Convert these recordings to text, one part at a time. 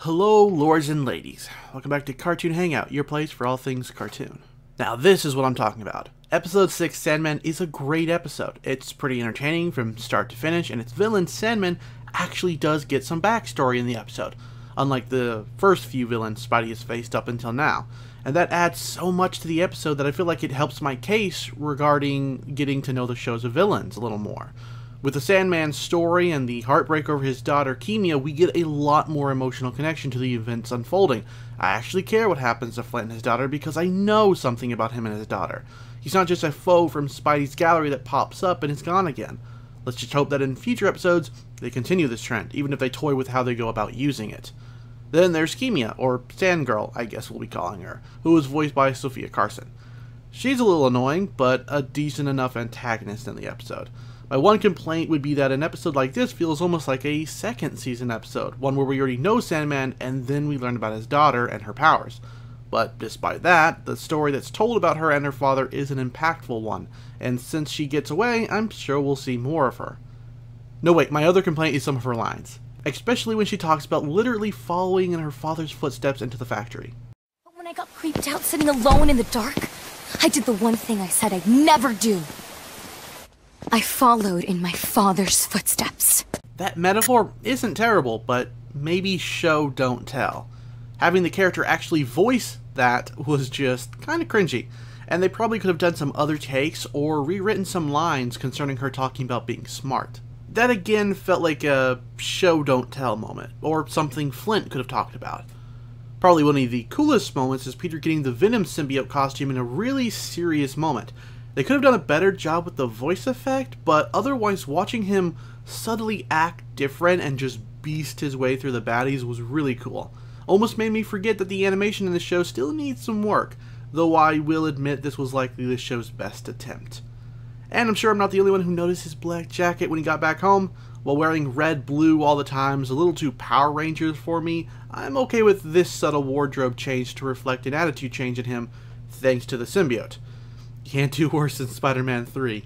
Hello, lords and ladies. Welcome back to Cartoon Hangout, your place for all things cartoon. Now, this is what I'm talking about. Episode 6, Sandman, is a great episode. It's pretty entertaining from start to finish, and its villain, Sandman, actually does get some backstory in the episode, unlike the first few villains Spidey has faced up until now. And that adds so much to the episode that I feel like it helps my case regarding getting to know the show's villains a little more. With the Sandman story and the heartbreak over his daughter Kimia, we get a lot more emotional connection to the events unfolding. I actually care what happens to Flint and his daughter because I know something about him and his daughter. He's not just a foe from Spidey's gallery that pops up and is gone again. Let's just hope that in future episodes, they continue this trend, even if they toy with how they go about using it. Then there's Kimia, or Sandgirl, I guess we'll be calling her, who was voiced by Sophia Carson. She's a little annoying, but a decent enough antagonist in the episode. My one complaint would be that an episode like this feels almost like a second season episode, one where we already know Sandman and then we learn about his daughter and her powers. But despite that, the story that's told about her and her father is an impactful one, and since she gets away, I'm sure we'll see more of her. No wait, my other complaint is some of her lines, especially when she talks about literally following in her father's footsteps into the factory. But when I got creeped out sitting alone in the dark, I did the one thing I said I'd never do. I followed in my father's footsteps. That metaphor isn't terrible, but maybe show don't tell. Having the character actually voice that was just kind of cringy, and they probably could have done some other takes or rewritten some lines concerning her talking about being smart. That again felt like a show don't tell moment, or something Flint could have talked about. Probably one of the coolest moments is Peter getting the Venom symbiote costume in a really serious moment. They could have done a better job with the voice effect, but otherwise watching him subtly act different and just beast his way through the baddies was really cool. Almost made me forget that the animation in the show still needs some work, though I will admit this was likely the show's best attempt. And I'm sure I'm not the only one who noticed his black jacket when he got back home. While wearing red-blue all the time is a little too Power Rangers for me, I'm okay with this subtle wardrobe change to reflect an attitude change in him, thanks to the symbiote. Can't do worse than Spider-Man 3.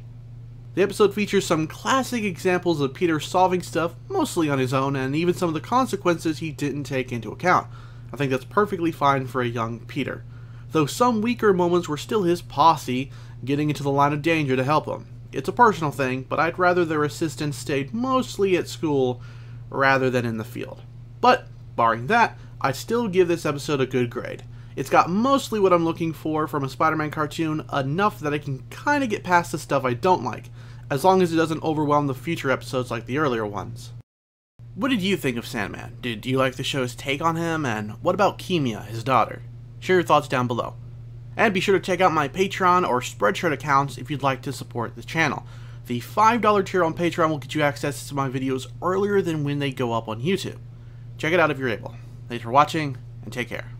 The episode features some classic examples of Peter solving stuff mostly on his own, and even some of the consequences he didn't take into account. I think that's perfectly fine for a young Peter. Though some weaker moments were still his posse getting into the line of danger to help him. It's a personal thing, but I'd rather their assistants stayed mostly at school rather than in the field. But, barring that, I'd still give this episode a good grade. It's got mostly what I'm looking for from a Spider-Man cartoon, enough that I can kinda get past the stuff I don't like, as long as it doesn't overwhelm the future episodes like the earlier ones. What did you think of Sandman? Did you like the show's take on him? And what about Kimia, his daughter? Share your thoughts down below. And be sure to check out my Patreon or Spreadshirt accounts if you'd like to support the channel. The $5 tier on Patreon will get you access to my videos earlier than when they go up on YouTube. Check it out if you're able. Thanks for watching, and take care.